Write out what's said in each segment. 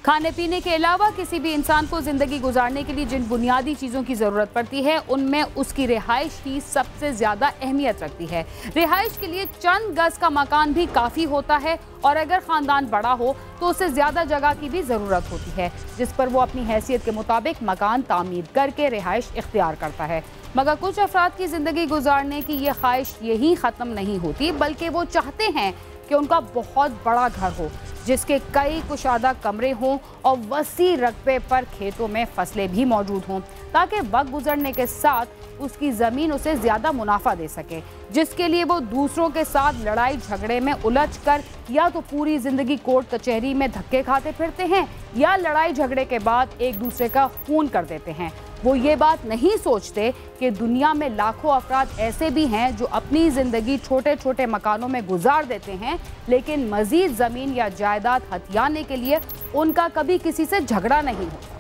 खाने पीने के अलावा किसी भी इंसान को जिंदगी गुजारने के लिए जिन बुनियादी चीज़ों की ज़रूरत पड़ती है उनमें उसकी रिहाइश ही सबसे ज़्यादा अहमियत रखती है। रिहाइश के लिए चंद गज का मकान भी काफ़ी होता है और अगर ख़ानदान बड़ा हो तो उसे ज़्यादा जगह की भी ज़रूरत होती है जिस पर वो अपनी हैसियत के मुताबिक मकान तामीर करके रिहाइश इख्तियार करता है। मगर कुछ अफराद की ज़िंदगी गुजारने की ये ख्वाहिश यही ख़त्म नहीं होती, बल्कि वो चाहते हैं कि उनका बहुत बड़ा घर हो जिसके कई कुशादा कमरे हों और वसी रकबे पर खेतों में फसलें भी मौजूद हों ताकि वक्त गुजरने के साथ उसकी ज़मीन उसे ज़्यादा मुनाफा दे सके, जिसके लिए वो दूसरों के साथ लड़ाई झगड़े में उलझ कर या तो पूरी ज़िंदगी कोर्ट कचहरी में धक्के खाते फिरते हैं या लड़ाई झगड़े के बाद एक दूसरे का खून कर देते हैं। वो ये बात नहीं सोचते कि दुनिया में लाखों अफराद ऐसे भी हैं जो अपनी ज़िंदगी छोटे छोटे मकानों में गुजार देते हैं, लेकिन मज़ीद ज़मीन या जायदाद हथियाने के लिए उनका कभी किसी से झगड़ा नहीं होता।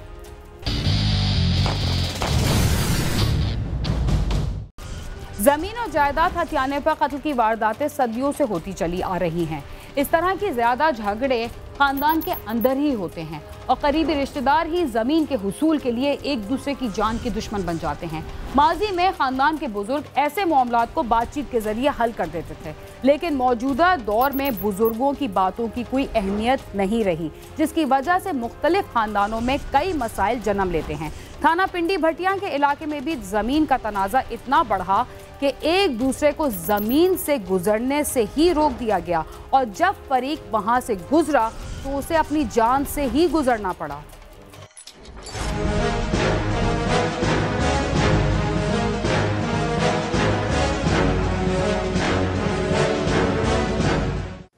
ज़मीन और जायदाद हथियाने पर कत्ल की वारदातें सदियों से होती चली आ रही हैं। इस तरह की ज़्यादा झगड़े ख़ानदान के अंदर ही होते हैं और करीबी रिश्तेदार ही ज़मीन के हुसूल के लिए एक दूसरे की जान के दुश्मन बन जाते हैं। माजी में ख़ानदान के बुजुर्ग ऐसे मामलात को बातचीत के ज़रिए हल कर देते थे, लेकिन मौजूदा दौर में बुजुर्गों की बातों की कोई अहमियत नहीं रही, जिसकी वजह से मुख्तलिफ ख़ानदानों में कई मसाइल जन्म लेते हैं। थाना पिंडी भटिया के इलाके में भी ज़मीन का तनाज़ा इतना बढ़ा कि एक दूसरे को ज़मीन से गुजरने से ही रोक दिया गया और जब फरीक वहाँ से गुजरा तो उसे अपनी जान से ही गुजरना पड़ा।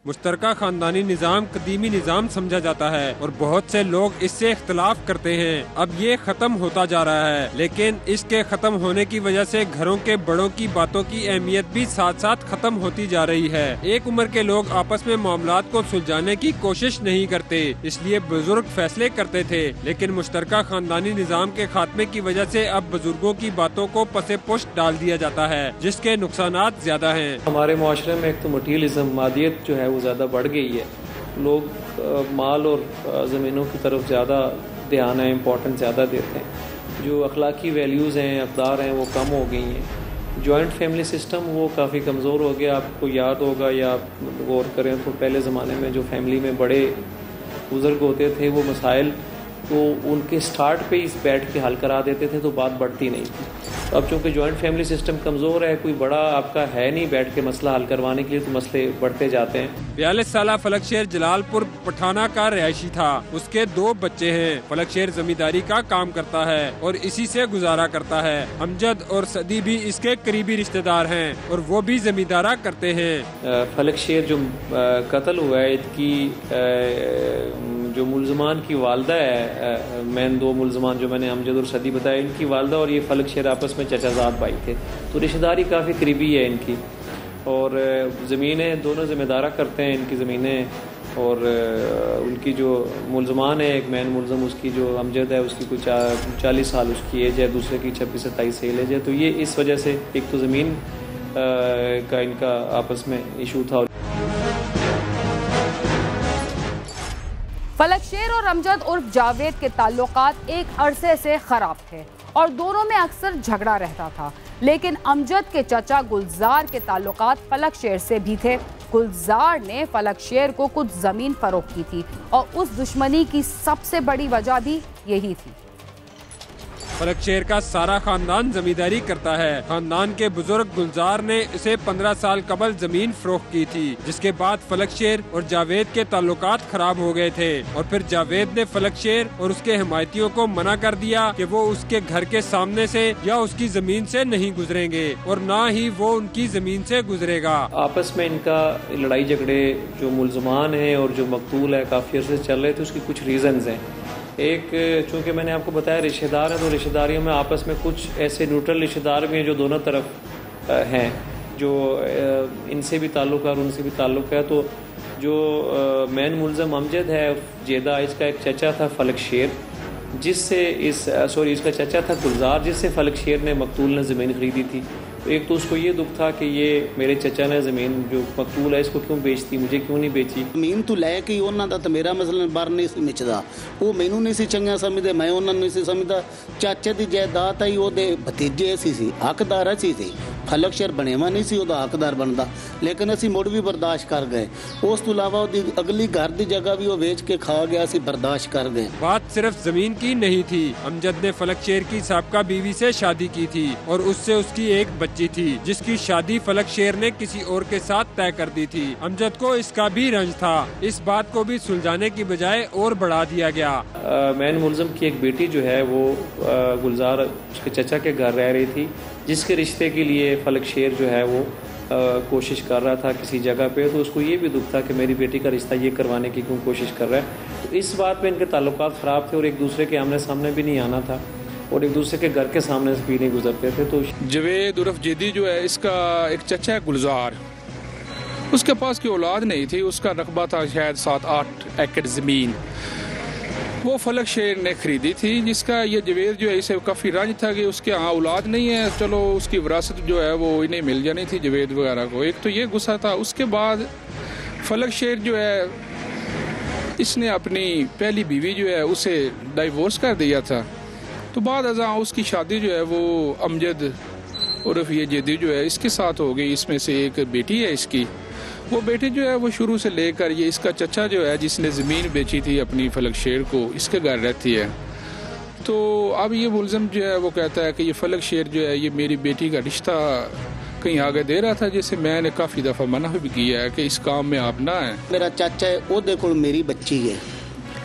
मुश्तरका खानदानी निज़ाम कदीमी निज़ाम समझा जाता है और बहुत से लोग इससे इख्तलाफ करते हैं। अब ये खत्म होता जा रहा है, लेकिन इसके खत्म होने की वजह से घरों के बड़ों की बातों की अहमियत भी साथ साथ खत्म होती जा रही है। एक उम्र के लोग आपस में मामलात को सुलझाने की कोशिश नहीं करते, इसलिए बुजुर्ग फैसले करते थे, लेकिन मुश्तरका खानदानी निज़ाम के खात्मे की वजह से अब बुजुर्गों की बातों को पसे पुष्ट डाल दिया जाता है, जिसके नुकसानात ज्यादा हैं। हमारे माशरे में एक तो मटीरियलिज्म, मादियत जो है वो ज़्यादा बढ़ गई है। लोग माल और ज़मीनों की तरफ ज़्यादा ध्यान है, इम्पोर्टेंस ज़्यादा देते हैं। जो अखलाकी वैल्यूज़ हैं, अक़दार हैं, वो कम हो गई हैं। जॉइंट फैमिली सिस्टम वो काफ़ी कमज़ोर हो गया। आपको याद होगा या आप गौर करें तो पहले ज़माने में जो फैमिली में बड़े बुज़ुर्ग होते थे वो मसाइल तो उनके स्टार्ट पे ही बैठ के हल करा देते थे, तो बात बढ़ती नहीं थी। अब चूँकि जॉइंट फैमिली सिस्टम कमज़ोर है, कोई बड़ा आपका है नहीं बैठ के मसला हल करवाने के लिए, तो मसले बढ़ते जाते हैं। 42 साला फलकशेर जलालपुर पठाना का रहायशी था। उसके 2 बच्चे हैं। फलकशेर जमींदारी का काम करता है और इसी से गुजारा करता है। अमजद और सदी भी इसके करीबी रिश्तेदार हैं और वो भी जमींदारा करते हैं। फलकशेर जो कत्ल हुआ है, इसकी जो मुलजमान की वालदा है, मैन 2 मुलजमान जो मैंने अमजद और सदी बताया, इनकी वालदा और ये फलकशेर आपस में चचाजाद भाई थे, तो रिश्तेदारी काफ़ी करीबी है इनकी। और ज़मीनें दोनों ज़िम्मेदारा करते हैं इनकी ज़मीनें। और उनकी जो मुलजमान है, एक मैन मुलजम उसकी जो अमजद है उसकी कुछ 40 साल उसकी एज है, दूसरे की 26 से 27 एज है। तो ये इस वजह से एक तो ज़मीन का इनका आपस में इशू था। फलकशेर और अमजद उर्फ जावेद के ताल्लुकात एक अरसे से खराब थे और दोनों में अक्सर झगड़ा रहता था, लेकिन अमजद के चचा गुलजार के ताल्लुकात फलकशेर से भी थे। गुलजार ने फलकशेर को कुछ ज़मीन फरोख्त की थी और उस दुश्मनी की सबसे बड़ी वजह भी यही थी। फलकशेर का सारा खानदान जमींदारी करता है। खानदान के बुजुर्ग गुलजार ने इसे 15 साल कबल जमीन फरोख्त की थी, जिसके बाद फलकशेर और जावेद के ताल्लुकात खराब हो गए थे और फिर जावेद ने फलकशेर और उसके हिमायतियों को मना कर दिया कि वो उसके घर के सामने से या उसकी जमीन से नहीं गुजरेंगे और ना ही वो उनकी जमीन से गुजरेगा। आपस में इनका लड़ाई झगड़े जो मुलजमान है और जो मकतूल है काफ़ी अर्से से चल रहे थे, उसकी कुछ रीज़न्स हैं। एक, चूँकि मैंने आपको बताया रिश्तेदार हैं, तो रिश्तेदारियों में आपस में कुछ ऐसे न्यूट्रल रिश्तेदार भी हैं जो दोनों तरफ हैं, जो इनसे भी ताल्लुक़ है और उनसे भी ताल्लुक़ है। तो जो मैन मुलज़म अमजद है जेदा, इसका एक चचा था फलकशेर जिससे इसका चाचा था गुलजार, जिससे फलक शेर ने मकतूल ने ज़मीन खरीदी थी। तो एक तो उसको ये दुख था कि ये मेरे चचा ने ज़मीन जो मकतूल है इसको क्यों बेचती, मुझे क्यों नहीं बेची। ਜ਼ਮੀਨ ਤੋਂ ਲੈ ਕੇ ਉਹਨਾਂ ਦਾ ਤਾਂ ਮੇਰਾ ਮਸਲਾ ਬਾਹਰ ਨਹੀਂ ਸੀ ਮਿਚਦਾ, ਉਹ ਮੈਨੂੰ ਨਹੀਂ ਸੀ ਚੰਗਾ ਸਮਝਦੇ, ਮੈਂ ਉਹਨਾਂ ਨੂੰ ਨਹੀਂ ਸੀ ਸਮਝਦਾ। ਚਾਚੇ ਦੀ ਜਾਇਦਾਦ ਆਈ, ਉਹਦੇ ਭਤੀਜੇ ਸੀ ਹੱਕਦਾਰ ਅਸੀਂ ਸੀ, ਫਲਕ ਸ਼ੇਰ ਬਣੇਵਾ ਨਹੀਂ ਸੀ ਉਹਦਾ ਹੱਕਦਾਰ ਬਣਦਾ, ਲੇਕਿਨ ਅਸੀਂ ਮੁੜ ਵੀ ਬਰਦਾਸ਼ਤ ਕਰ ਗਏ। ਉਸ ਤੋਂ ਇਲਾਵਾ ਉਹਦੀ ਅਗਲੀ ਘਰ ਦੀ ਜਗ੍ਹਾ ਵੀ ਉਹ ਵੇਚ ਕੇ ਖਾ ਗਿਆ, ਅਸੀਂ बर्दाश्त कर गए। बात सिर्फ जमीन की नहीं थी। अमजद ने फलक शेर की साबका बीवी से शादी की थी और उससे उसकी एक बच्ची थी, जिसकी शादी फलक शेर ने किसी और के साथ तय कर दी थी। अमजद को इसका भी रंज था। इस बात को भी सुलझाने की बजाय और बढ़ा दिया गया। मैन मुलज़म की एक बेटी जो है वो गुलजार उसके चचा के घर रह रही थी, जिसके रिश्ते के लिए फलक शेर जो है वो कोशिश कर रहा था किसी जगह पे। तो उसको ये भी दुख था कि मेरी बेटी का रिश्ता ये करवाने की क्यों कोशिश कर रहा है। तो इस बात पे इनके ताल्लुकात ख़राब थे और एक दूसरे के आमने सामने भी नहीं आना था और एक दूसरे के घर के सामने से भी नहीं गुजरते थे। तो जवेद उर्फ जेदी जो है, इसका एक चचा है गुलजार, उसके पास की औलाद नहीं थी। उसका रकबा था शायद 7-8 एकड़ ज़मीन, वो फलक शेर ने खरीदी थी, जिसका ये जवेद जो है इसे काफ़ी रंज था कि उसके यहाँ औलाद नहीं है। चलो उसकी विरासत जो है वो इन्हें मिल जानी थी जवेद वगैरह को, एक तो ये गुस्सा था। उसके बाद फलक शेर जो है इसने अपनी पहली बीवी जो है उसे डाइवोर्स कर दिया था। तो बाद अज़ां उसकी शादी जो है वो अमजद उर्फ ये जेदी जो है इसके साथ हो गई। इसमें से एक बेटी है इसकी, वो बेटी जो है वो शुरू से लेकर ये इसका चचा जो है जिसने ज़मीन बेची थी अपनी फलक शेर को, इसके घर रहती है। तो अब ये मुलज़म जो है वो कहता है कि ये फलक शेर जो है ये मेरी बेटी का रिश्ता कहीं आगे दे रहा था, जिसे मैंने काफ़ी दफ़ा मना भी किया है कि इस काम में आप ना है। मेरा चाचा है, ਉਹਦੇ ਕੋਲ ਮੇਰੀ ਬੱਚੀ ਹੈ,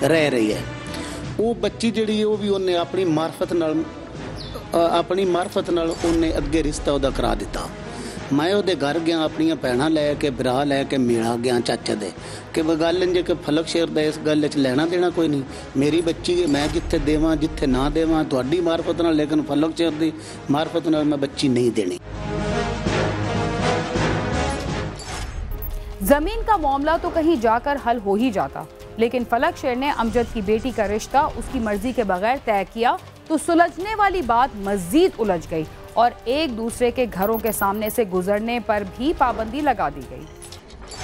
ਰਹਿ ਰਹੀ ਹੈ। ਉਹ ਬੱਚੀ ਜਿਹੜੀ ਹੈ ਉਹ ਵੀ ਉਹਨੇ ਆਪਣੀ ਮਾਰਫਤ ਨਾਲ ਉਹਨੇ ਅੱਗੇ ਰਿਸ਼ਤਾ ਉਹਦਾ ਕਰਾ ਦਿੱਤਾ। मैं ਉਹਦੇ घर गया, अपनियां भैणां लैके भरा लैके मिला गया चाचे दे कि गल इंज कि फलक शेर दा इस गल च लेना देना कोई नहीं, मेरी बच्ची है, मैं जिथे देवां जिथे ना देवां तुहाडी मार्फत नाल, लेकिन फलक शेर दी मार्फत नाल मैं बच्ची नहीं देनी। जमीन का मामला तो कहीं जाकर हल हो ही जाता, लेकिन फलक शेर ने अमजद की बेटी का रिश्ता उसकी मर्जी के बगैर तय किया तो सुलझने वाली बात मजीद उलझ गई और एक दूसरे के घरों के सामने से गुजरने पर भी पाबंदी लगा दी गई।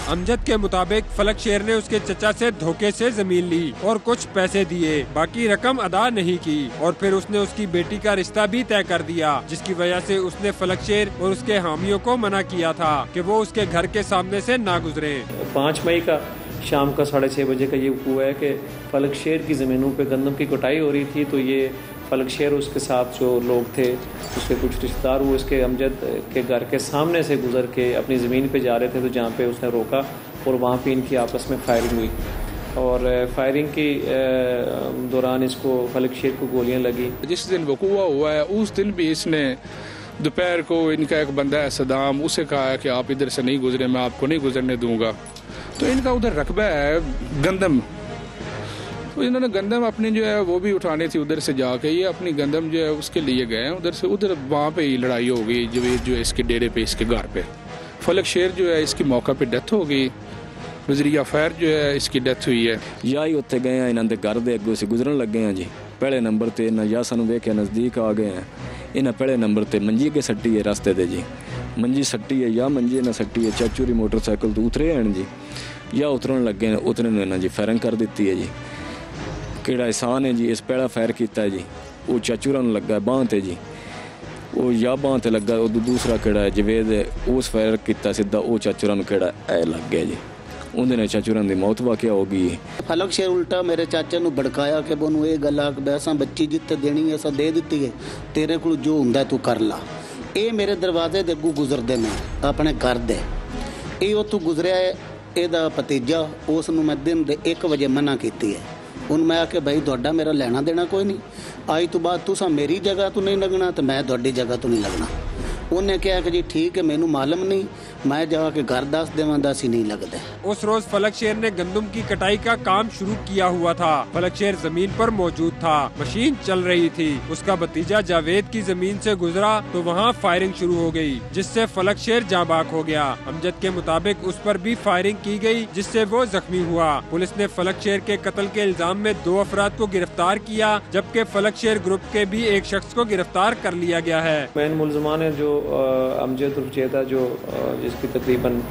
अमजद के मुताबिक फलक शेर ने उसके चचा से धोखे से जमीन ली और कुछ पैसे दिए, बाकी रकम अदा नहीं की और फिर उसने उसकी बेटी का रिश्ता भी तय कर दिया, जिसकी वजह से उसने फलक शेर और उसके हामियों को मना किया था कि वो उसके घर के सामने से ना गुजरे। 5 मई का शाम का 6:30 बजे का ये हुआ है कि फलक शेर की ज़मीनों पे गंदम की कटाई हो रही थी। तो ये फलक शेर उसके साथ जो लोग थे, उसके कुछ रिश्तेदार, वो इसके अमजद के घर के सामने से गुजर के अपनी ज़मीन पे जा रहे थे। तो जहाँ पे उसने रोका और वहाँ पे इनकी आपस में फायरिंग हुई और फायरिंग के दौरान इसको फलक शेर को गोलियाँ लगी। जिस दिन वकूआ हुआ है उस दिन भी इसने दोपहर को इनका एक बंदा है सदाम, उसे कहा है कि आप इधर से नहीं गुजरे, मैं आपको नहीं गुजरने दूंगा। तो इनका उधर रकबा है गंदम, तो इन्होंने गंदम अपनी जो है वो भी उठानी थी उधर से जाके, ये अपनी गंदम जो है उसके लिए गए हैं उधर से। उधर वहाँ पे ही लड़ाई हो गई जवेद जो है इसके डेरे पे, इसके घर पे। फलक शेर जो है इसकी मौका पे डेथ हो गई, नजरिया फैर जो है इसकी डेथ हुई है। या ही उत्थे गए हैं, इन्हों के घर के अगों से गुजरन लगे हैं जी। पहले नंबर ते इन्हें या सानू वेख्या नज़दीक आ गए हैं, इन्हें पहले नंबर ते मंजी के सट्टी है रास्ते ते जी, मंजी सट्टी है या मंजी इन्हें सट्टी है। चाचूरी मोटरसाइकिल तो उतरे हैं जी, या उतरन लगे हैं, उतरने इन्हें जी फायरिंग कर दी है जी। किहड़ा एहसान है जी, इस पहला फायर किया है जी, वो चाचूरा नूं लगा बांह ते जी, वो या बांह ते लगा। वो दूसरा किहड़ा है जवेद उस फायर किया सीधा, वो चाचूरा नूं किहड़ा ऐ लग गया जी, उन्हें चाचूरा दी मौत वाक़या हो गई। फलक शेर उल्टा मेरे चाचे नूं भड़काया कि बोनू ये गल आ कि असां बच्ची जिथे देनी है असां दे दी है, तेरे को जो हुंदा तू कर ला। ये मेरे दरवाजे दे अगू गुजरते ने अपने घर दे, ये उतों गुजरिया है ਇਹਦਾ ਭਤੀਜਾ, ਉਸ ਨੂੰ मैं दिन ਦੇ 1 ਵਜੇ मना की है। ਹੁਣ मैं आके भाई ਤੁਹਾਡਾ मेरा लेना देना कोई नहीं, आज तो बाद तुसा मेरी जगह तो नहीं लगना तो मैं ਤੁਹਾਡੀ जगह तो नहीं लगना। उन्हें कहा कि जी ठीक है, मैनू मालूम नहीं, मैं जाके घर दस देवां, दस ही नहीं लगता। उस रोज फलक शेर ने गंदम की कटाई का काम शुरू किया हुआ था। फलक शेर जमीन पर मौजूद था, मशीन चल रही थी। उसका भतीजा जावेद की जमीन से गुजरा तो वहाँ फायरिंग शुरू हो गई, जिससे फलक शेर जाबाक हो गया। अमजद के मुताबिक उस पर भी फायरिंग की गई, जिससे वो जख्मी हुआ। पुलिस ने फलक शेर के कत्ल के इल्जाम में 2 अफराद को गिरफ्तार किया, जबकि फलक शेर ग्रुप के भी एक शख्स को गिरफ्तार कर लिया गया है। मेन मुलजमान है जो अमजद उर्फजेदा, जो जिसकी तकरीबन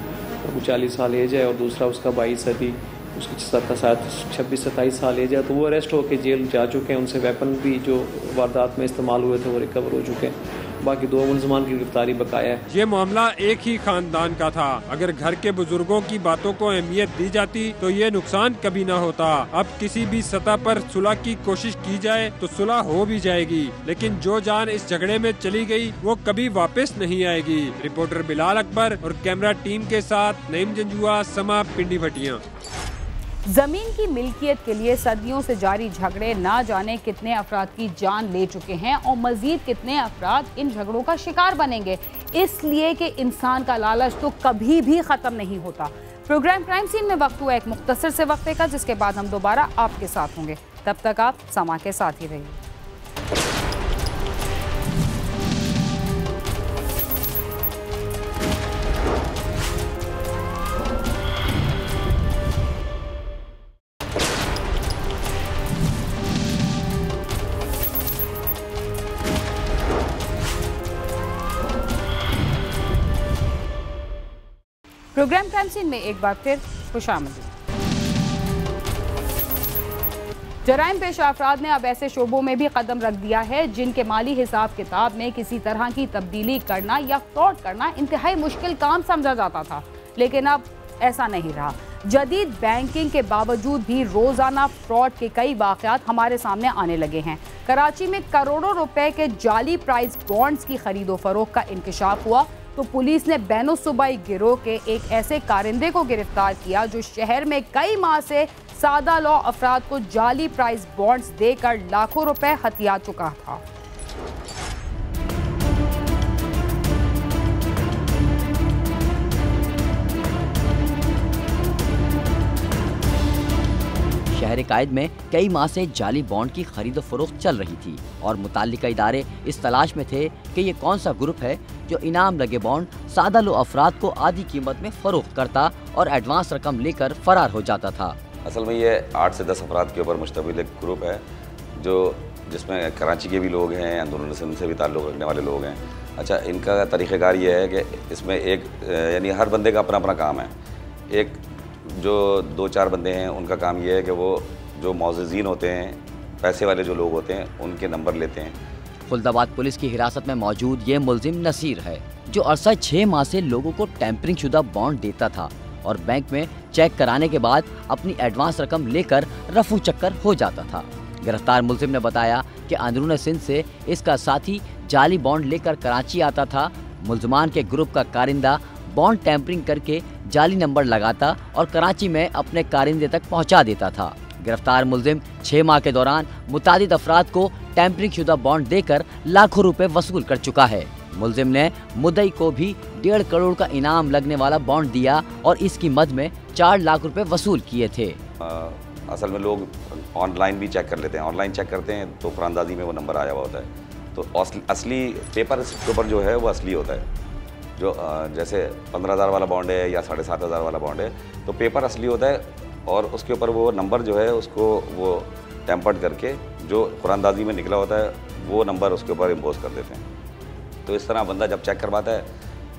40 साल एज है, और दूसरा उसका 22 अभी उसकी 26-27 साल एज है, तो वो अरेस्ट होकर जेल जा चुके हैं। उनसे वेपन भी जो वारदात में इस्तेमाल हुए थे वो रिकवर हो चुके हैं। बाकी 2 मुलजमान की गिरफ्तारी बकाया है। ये मामला एक ही खानदान का था। अगर घर के बुजुर्गों की बातों को अहमियत दी जाती तो ये नुकसान कभी ना होता। अब किसी भी सतह पर सुलह की कोशिश की जाए तो सुलह हो भी जाएगी, लेकिन जो जान इस झगड़े में चली गई वो कभी वापस नहीं आएगी। रिपोर्टर बिलाल अकबर और कैमरा टीम के साथ नईम जंजुआ, समा, पिंडी भटियां। जमीन की मिल्कियत के लिए सदियों से जारी झगड़े ना जाने कितने अफराद की जान ले चुके हैं और मजीद कितने अफराद इन झगड़ों का शिकार बनेंगे, इसलिए कि इंसान का लालच तो कभी भी खत्म नहीं होता। प्रोग्राम क्राइम सीन में वक्त हुआ एक मुख्तसर से वक्फे का, जिसके बाद हम दोबारा आपके साथ होंगे। तब तक आप समा के साथ ही रहिए। प्रोग्राम क्राइम सीन में एक बार फिर खुशामदीद। जराइम पेशा अफराद ने अब ऐसे शोबों में भी कदम रख दिया है जिनके माली हिसाब किताब में किसी तरह की तब्दीली करना या फ्रॉड करना इंतहाई मुश्किल काम समझा जाता था, लेकिन अब ऐसा नहीं रहा। जदीद बैंकिंग के बावजूद भी रोजाना फ्रॉड के कई वाकयात हमारे सामने आने लगे हैं। कराची में करोड़ों रुपए के जाली प्राइस बॉन्ड्स की खरीदो फरोख्त का इंकशाफ हुआ तो पुलिस ने बैनुसूबाई गिरोह के एक ऐसे कारिंदे को गिरफ्तार किया जो शहर में कई माह से सादा लॉ अफराद को जाली प्राइस बॉन्ड्स देकर लाखों रुपए हथिया चुका था। शहर कायद में कई माह से जाली बॉन्ड की खरीदो फरोख्त चल रही थी और मुताल्लिका इदारे इस तलाश में थे कि ये कौन सा ग्रुप है जो इनाम लगे बॉन्ड सादा लो अफराद को आधी कीमत में फरोख्त करता और एडवांस रकम लेकर फरार हो जाता था। असल में ये 8 से 10 अफराद के ऊपर मुश्तमिल एक ग्रुप है जिसमें कराची के भी लोग हैं, अंदरून सिंध से भी ताल्लुक़ रखने वाले लोग हैं। अच्छा, इनका तरीक़ेकार ये है कि इसमें एक यानी हर बंदे का अपना अपना काम है। एक जो 2-4 बंदे हैं उनका काम ये है कि वो जो मौज़ीन होते हैं, पैसे वाले जो लोग होते हैं, उनके नंबर लेते हैं। खुलदाबाद पुलिस की हिरासत में मौजूद ये मुलजिम नसीर है जो अरसा 6 माह से लोगों को टेम्परिंग शुदा बॉन्ड देता था और बैंक में चेक कराने के बाद अपनी एडवांस रकम लेकर रफू चक्कर हो जाता था। गिरफ्तार मुलजिम ने बताया कि अंदरून सिंध से इसका साथी जाली बॉन्ड लेकर कराची आता था। मुलजमान के ग्रुप का कारिंदा बॉन्ड टेम्परिंग करके जाली नंबर लगाता और कराची में अपने कारिंदे तक पहुंचा देता था। गिरफ्तार मुलजिम 6 माह के दौरान मुतादिद अफराद को टेम्परिंग शुदा बॉन्ड देकर लाखों रुपए वसूल कर चुका है। मुलजिम ने मुद्दई को भी 1.5 करोड़ का इनाम लगने वाला बॉन्ड दिया और इसकी मद में 4 लाख रुपए वसूल किए थे। असल में लोग ऑनलाइन भी चेक कर लेते हैं, ऑनलाइन चेक करते हैं तो कुरानदाजी में वो नंबर आया हुआ होता है। तो असली पेपर के ऊपर जो है वो असली होता है। जो जैसे 15,000 वाला बॉन्ड है या 7,500 वाला बॉन्ड है तो पेपर असली होता है और उसके ऊपर वो नंबर जो है उसको वो टेम्पर्ड करके जो कुरानदाजी में निकला होता है वो नंबर उसके ऊपर इम्पोज कर देते हैं। तो इस तरह बंदा जब चेक करवाता है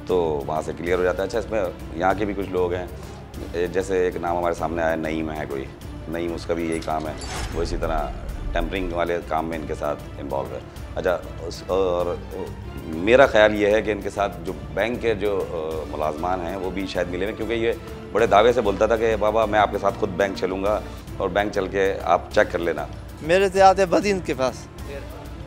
तो वहाँ से क्लियर हो जाता है। अच्छा, इसमें यहाँ के भी कुछ लोग हैं, जैसे एक नाम हमारे सामने आया, नईम है कोई, नईम, उसका भी यही काम है, वो इसी तरह टेम्परिंग वाले काम में इनके साथ इन्वॉल्व है। अच्छा, और मेरा ख्याल ये है कि इनके साथ जो बैंक के जो मुलाजमान हैं वो भी शायद मिले हुए, क्योंकि ये बड़े दावे से बोलता था कि बाबा मैं आपके साथ खुद बैंक चलूँगा और बैंक चल के आप चेक कर लेना। मेरे से आते हैं बदीन के पास,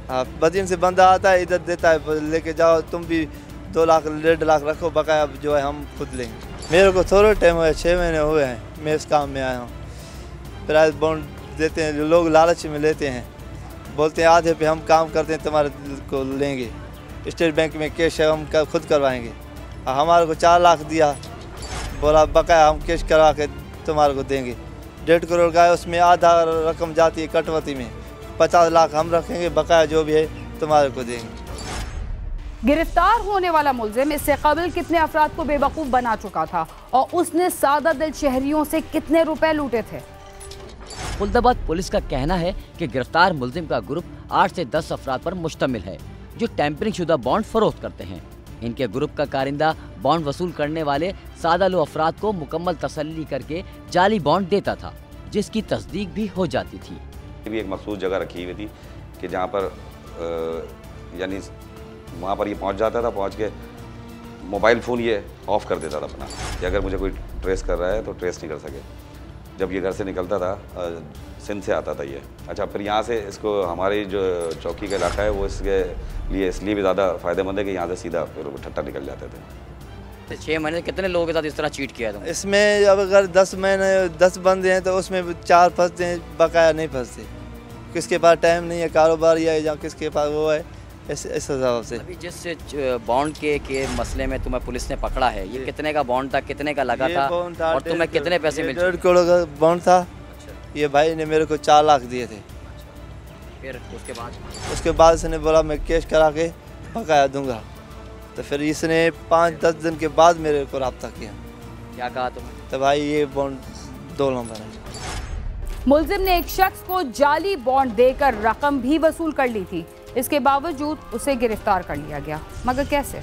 हाँ, बदीन से बंदा आता है, इधर देता है, लेके जाओ तुम भी 2 लाख 1.5 लाख रखो, बकाया जो है हम खुद लेंगे। मेरे को थोड़ा टाइम हुआ है, 6 महीने हुए हैं मैं इस काम में आया हूँ। प्राइस बॉन्ड देते हैं, जो लोग लालच में लेते हैं, बोलते हैं आधे पे हम काम करते हैं तुम्हारे को लेंगे, स्टेट बैंक में कैश है, हम खुद करवाएंगे। हमारे को 4 लाख दिया, बोला बकाया हम कैश करवा के तुम्हारे को देंगे। 1.5 करोड़ का है, उसमें आधा रकम जाती है कटौती में, 50 लाख हम रखेंगे, बकाया जो भी है तुम्हारे को देंगे। गिरफ्तार होने वाला मुलजिम इससे कबल कितने अफराद को बेवकूफ़ बना चुका था और उसने सादा दिल शहरियों से कितने रुपए लूटे थे। फुलदाबाद पुलिस का कहना है कि गिरफ्तार मुलजिम का ग्रुप 8 से 10 अफराद पर मुश्तमिल है जो टेम्परिंग शुदा बॉन्ड फरोख्त करते हैं। इनके ग्रुप का कारिंदा बॉन्ड वसूल करने वाले सादा लो अफराद को मुकम्मल तसल्ली करके जाली बॉन्ड देता था, जिसकी तस्दीक भी हो जाती थी। भी एक मखसूस जगह रखी हुई थी कि जहाँ पर यानी वहाँ पर ये पहुँच जाता था, पहुँच के मोबाइल फ़ोन ये ऑफ़ कर देता था अपना, कि अगर मुझे कोई ट्रेस कर रहा है तो ट्रेस नहीं कर सके। जब ये घर से निकलता था, सिंध से आता था ये। अच्छा, फिर यहाँ से इसको हमारी जो चौकी का इलाका है वो इसके लिए इसलिए भी ज़्यादा फ़ायदेमंद है कि यहाँ से सीधा फिर ठट्टा निकल जाते थे। 6 महीने कितने लोगों के साथ इस तरह चीट किया था? इसमें अब अगर 10 महीने 10 बंदे हैं तो उसमें 4 फंसते हैं, बकाया नहीं फंसते। किसके पास टाइम नहीं है कारोबार या किसके पास वो है, इस हिसाब से। अभी जिस बॉन्ड के मसले में तुम्हें पुलिस ने पकड़ा है, ये कितने का बॉन्ड था, कितने का लगा था और तुम्हें कितने पैसे मिले? 1.5 करोड़ का बॉन्ड था। ये भाई ने मेरे को 4 लाख दिए थे। फिर उसके बाद इसने बोला मैं कैश करा के बकाया दूंगा, तो फिर इसने 5-10 दिन के बाद मेरे को रब्ता किया। क्या कहा तुम्हें? तो भाई ये बॉन्ड 2 नंबर है। मुलजिम ने एक शख्स को जाली बॉन्ड देकर रकम भी वसूल कर ली थी। इसके बावजूद उसे गिरफ्तार कर लिया गया, मगर कैसे?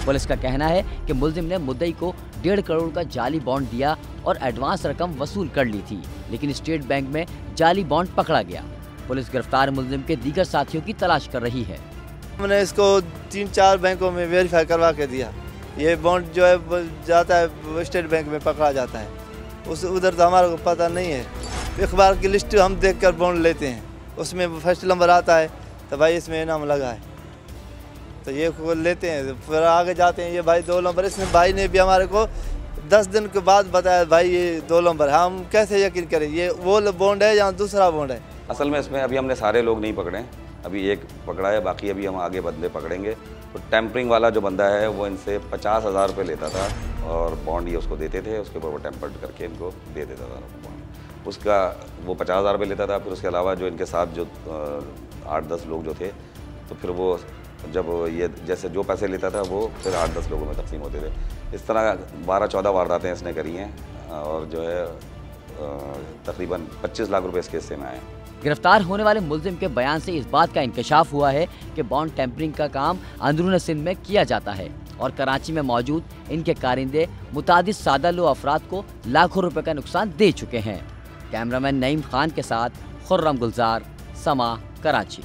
पुलिस का कहना है कि मुलजिम ने मुद्दई को 1.5 करोड़ का जाली बॉन्ड दिया और एडवांस रकम वसूल कर ली थी, लेकिन स्टेट बैंक में जाली बॉन्ड पकड़ा गया। पुलिस गिरफ्तार मुलजिम के दीगर साथियों की तलाश कर रही है। हमने इसको 3-4 बैंकों में वेरीफाई करवा के दिया। ये बॉन्ड जो है जाता है स्टेट बैंक में पकड़ा जाता है, उधर तो हमारे को पता नहीं है। अखबार की लिस्ट हम देखकर बॉन्ड लेते हैं, उसमें फर्स्ट नंबर आता है तो भाई इसमें इनाम लगा है, तो ये लेते हैं, फिर आगे जाते हैं। ये भाई 2 नंबर, इसने भाई ने भी हमारे को 10 दिन के बाद बताया भाई ये 2 नंबर। हम कैसे यकीन करें ये वो बॉन्ड है या दूसरा बॉन्ड है? असल में इसमें अभी हमने सारे लोग नहीं पकड़े, अभी एक पकड़ा है, बाकी अभी हम आगे बंदे पकड़ेंगे। तो टेम्परिंग वाला जो बंदा है वो इनसे 50,000 रुपये लेता था और बॉन्ड ये उसको देते थे, उसके ऊपर वो टेम्पर्ड करके इनको दे देता था बॉन्ड। उसका वो 50,000 रुपये लेता था। फिर उसके अलावा जो इनके साथ जो 8-10 लोग जो थे, तो फिर वो जब ये जैसे जो पैसे लेता था वो फिर 8-10 लोगों में तकसीम होते थे। इस तरह 12-14 वारदातें इसने करी हैं और जो है तकरीबन 25 लाख रुपए इस केस से में आए। गिरफ्तार होने वाले मुलजिम के बयान से इस बात का इंकशाफ हुआ है कि बॉन्ड टेम्परिंग का काम अंदरून सिंध में किया जाता है और कराची में मौजूद इनके कारिंदे मुतादिद सादा लो अफराद को लाखों रुपए का नुकसान दे चुके हैं। कैमरामैन नईम खान के साथ खुर्रम गुलजार, समा, कराची।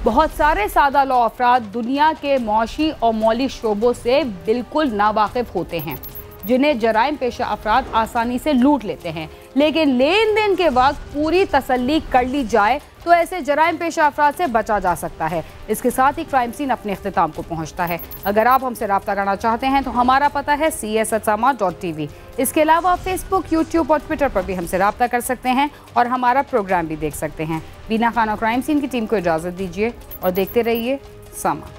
बहुत सारे सादा लो अफराद दुनिया के मौशी और मौली शोबों से बिल्कुल नावाकिफ होते हैं, जिन्हें जराइम पेशा अफराद आसानी से लूट लेते हैं। लेकिन लेन देन के वक्त पूरी तसल्ली कर ली जाए तो ऐसे जराइम पेशा अफराद से बचा जा सकता है। इसके साथ ही क्राइम सीन अपने इख्तिताम को पहुंचता है। अगर आप हमसे रब्ता करना चाहते हैं तो हमारा पता है cs@sama.tv। इसके अलावा आप फेसबुक, यूट्यूब और ट्विटर पर भी हमसे रब्ता कर सकते हैं और हमारा प्रोग्राम भी देख सकते हैं। बीना खान और क्राइम सीन की टीम को इजाज़त दीजिए और देखते रहिए समा।